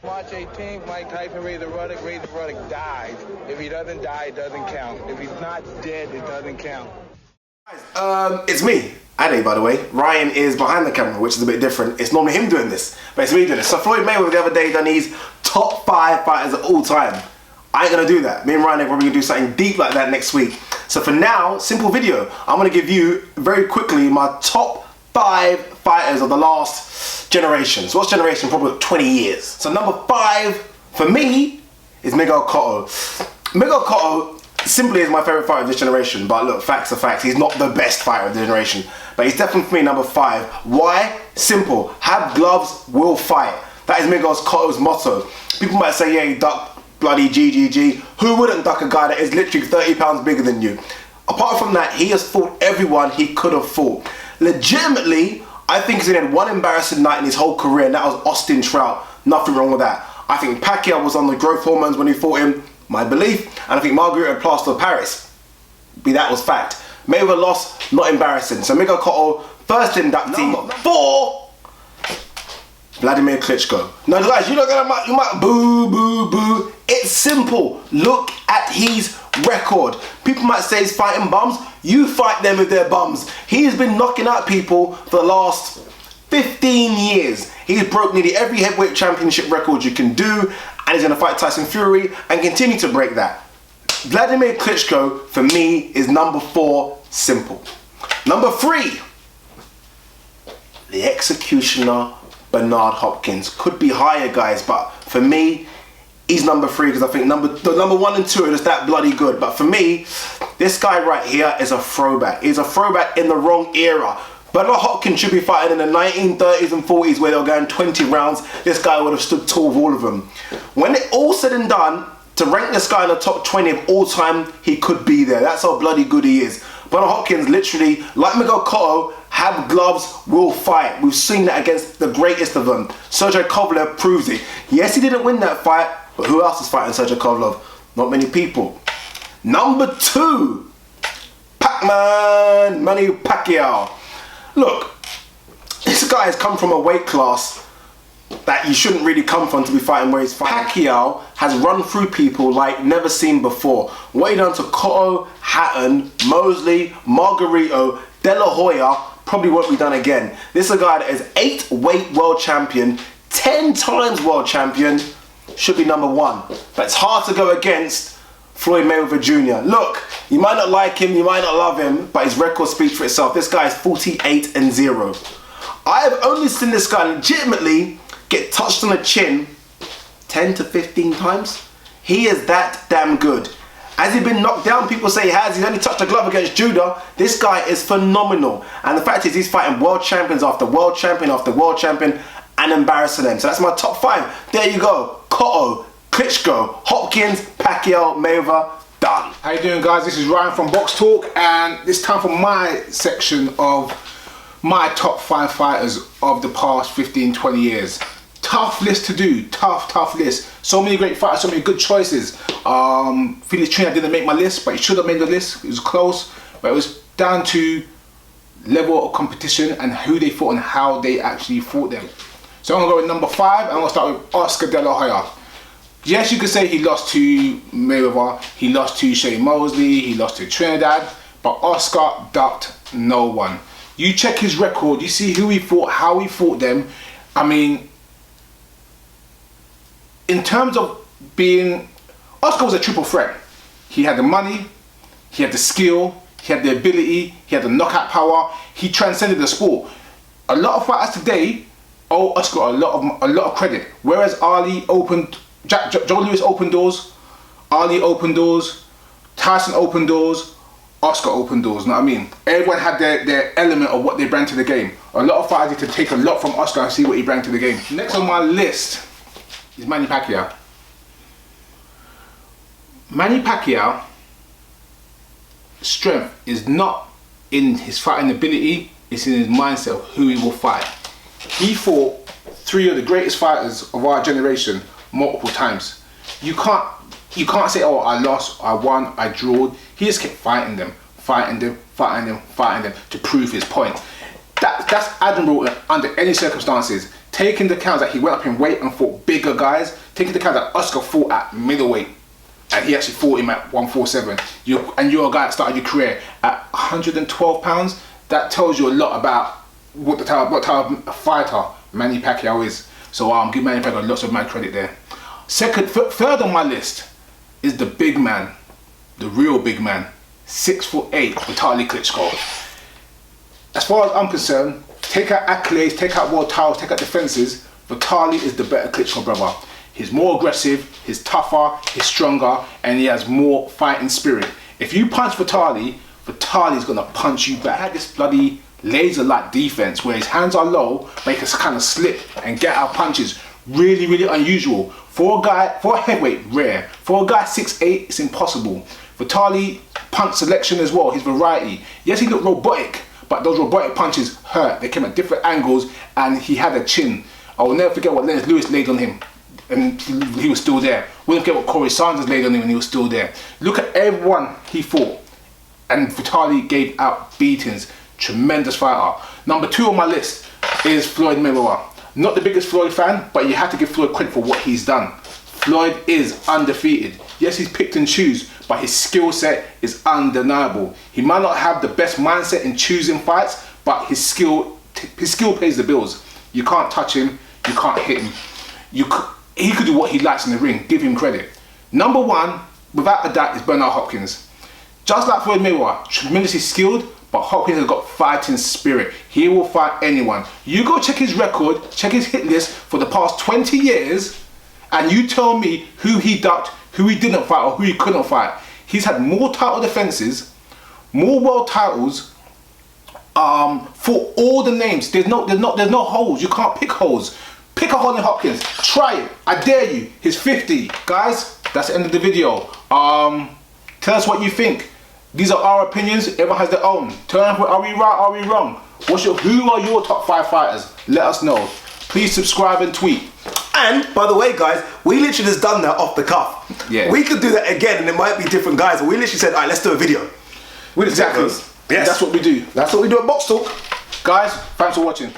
March 18th, Mike Tyson Razor Ruddock dies. If he doesn't die, it doesn't count. If he's not dead, it doesn't count. It's me, Ade, by the way. Ryan is behind the camera, which is a bit different. It's normally him doing this, but it's me doing this. So Floyd Mayweather the other day done his top 5 fighters of all time. I ain't gonna do that. Me and Ryan are probably gonna do something deep like that next week. So for now, simple video. I'm gonna give you very quickly my top 5 fighters of the last generation. So what's generation? Probably 20 years. So number 5 for me is Miguel Cotto. Miguel Cotto simply is my favorite fighter of this generation, but look, facts are facts. He's not the best fighter of the generation, but he's definitely for me number 5. Why? Simple. Have gloves, will fight. That is Miguel Cotto's motto. People might say, yeah, he ducked bloody GGG. Who wouldn't duck a guy that is literally 30 pounds bigger than you? Apart from that, he has fought everyone he could have fought. Legitimately, I think he's had one embarrassing night in his whole career, and that was Austin Trout. Nothing wrong with that. I think Pacquiao was on the growth hormones when he fought him, my belief, and I think Margarita had plaster of Paris. That was fact. Mayweather lost, not embarrassing. So Miguel Cotto, first inductee. Number 4, Vladimir Klitschko. Now guys, you might boo, boo, boo. It's simple. Look at his record. People might say he's fighting bums. You fight them with their bums. He has been knocking out people for the last 15 years. He's broke nearly every heavyweight championship record you can do, and he's gonna fight Tyson Fury and continue to break that. Vladimir Klitschko, for me, is number 4, simple. Number 3, the executioner, Bernard Hopkins. Could be higher, guys, but for me, he's number 3 because I think the number 1 and 2 are just that bloody good. But for me, this guy right here is a throwback. He's a throwback in the wrong era. Bernard Hopkins should be fighting in the 1930s and 40s where they were going 20 rounds. This guy would have stood tall with all of them. When it all said and done, to rank this guy in the top 20 of all time, he could be there. That's how bloody good he is. Bernard Hopkins, literally, like Miguel Cotto, have gloves, will fight. We've seen that against the greatest of them. Sergey Kovalev proves it. Yes, he didn't win that fight, but who else is fighting Sergey Kovalev? Not many people. Number 2, Pac-Man, Manny Pacquiao. Look, this guy has come from a weight class that you shouldn't really come from to be fighting where he's fighting. Pacquiao has run through people like never seen before. What he done to Cotto, Hatton, Mosley, Margarito, De La Hoya probably won't be done again. This is a guy that is 8-weight world champion, 10 times world champion, should be number 1. But it's hard to go against Floyd Mayweather Jr. Look, you might not like him, you might not love him, but his record speaks for itself. This guy is 48-0. I have only seen this guy legitimately get touched on the chin 10 to 15 times. He is that damn good. Has he been knocked down? People say he has. He's only touched a glove against Judah. This guy is phenomenal. And the fact is he's fighting world champions after world champion after world champion and embarrassing them. So that's my top 5. There you go. Cotto, Klitschko, Hopkins, Pacquiao, Mayweather, done. How you doing, guys? This is Ryan from Boxtalk, and it's time for my section of my top 5 fighters of the past 15-20 years. Tough list to do, tough list. So many great fighters, so many good choices. Felix Trinidad didn't make my list, but he should have made the list. It was close, but it was down to level of competition and who they fought and how they actually fought them. So I'm gonna go with number 5, and I'm gonna start with Oscar De La Hoya. Yes, you could say he lost to Mayweather, he lost to Shane Mosley, he lost to Trinidad, but Oscar ducked no one. You check his record, you see who he fought, how he fought them. I mean, in terms of being, Oscar was a triple threat. He had the money, he had the skill, he had the ability, he had the knockout power. He transcended the sport. A lot of fighters today owe Oscar a lot of credit. Whereas Ali opened, Joe Louis opened doors, Ali opened doors, Tyson opened doors, Oscar opened doors. You know what I mean? Everyone had their element of what they bring to the game. A lot of fighters need to take a lot from Oscar and see what he bring to the game. Next on my list is Manny Pacquiao. Manny Pacquiao strength is not in his fighting ability, it's in his mindset of who he will fight. He fought 3 of the greatest fighters of our generation multiple times. You can't say, oh, I lost, I won, I drawed. He just kept fighting them to prove his point. That's admirable under any circumstances. take into account that he went up in weight and fought bigger guys, take into account that Oscar fought at middleweight, and he actually fought him at 147. And you're a guy that started your career at 112 pounds. That tells you a lot about what type of fighter Manny Pacquiao is. So give Manny Pacquiao lots of mad credit there. Third on my list is the big man, the real big man, 6'8", Vitaly Klitschko. As far as I'm concerned, take out accolades, take out world titles, take out defenses, Vitaly is the better Klitschko brother. He's more aggressive, he's tougher, he's stronger, and he has more fighting spirit. If you punch Vitaly, Vitaly's gonna punch you back. He had this bloody laser-like defense where his hands are low, but he can kind of slip and get out punches. Really, really unusual. For a heavyweight, rare. For a guy 6'8", it's impossible. Vitaly punch selection as well, his variety. Yes, he looked robotic, but those robotic punches hurt. They came at different angles, and he had a chin. I will never forget what Lennox Lewis laid on him, and he was still there. We'll forget what Corey Sanders laid on him, and he was still there. Look at everyone he fought, and Vitaly gave out beatings. Tremendous fighter. Number 2 on my list is Floyd Mayweather. Not the biggest Floyd fan, but you have to give Floyd credit for what he's done. Floyd is undefeated. Yes, he's picked and choose, but his skill set is undeniable. He might not have the best mindset in choosing fights, but his skill pays the bills. You can't touch him, you can't hit him. He could do what he likes in the ring, give him credit. Number 1, without a doubt, is Bernard Hopkins. Just like Floyd Mayweather, tremendously skilled, but Hopkins has got fighting spirit. He will fight anyone. You go check his record, check his hit list for the past 20 years, and you tell me who he ducked, who he didn't fight, or who he couldn't fight. He's had more title defenses, more world titles, for all the names. There's no holes. You can't pick holes. Pick a hole in Hopkins. Try it. I dare you. He's 50. Guys, that's the end of the video. Tell us what you think. These are our opinions. Everyone has their own. Are we right? Are we wrong? Who are your top 5 fighters? Let us know. Please subscribe and tweet. And by the way, guys, we literally just done that off the cuff. Yeah. We could do that again, and it might be different guys. But we literally said, all right, let's do a video. Exactly. Yes. That's what we do. That's what we do at Boxtalk. Guys, thanks for watching.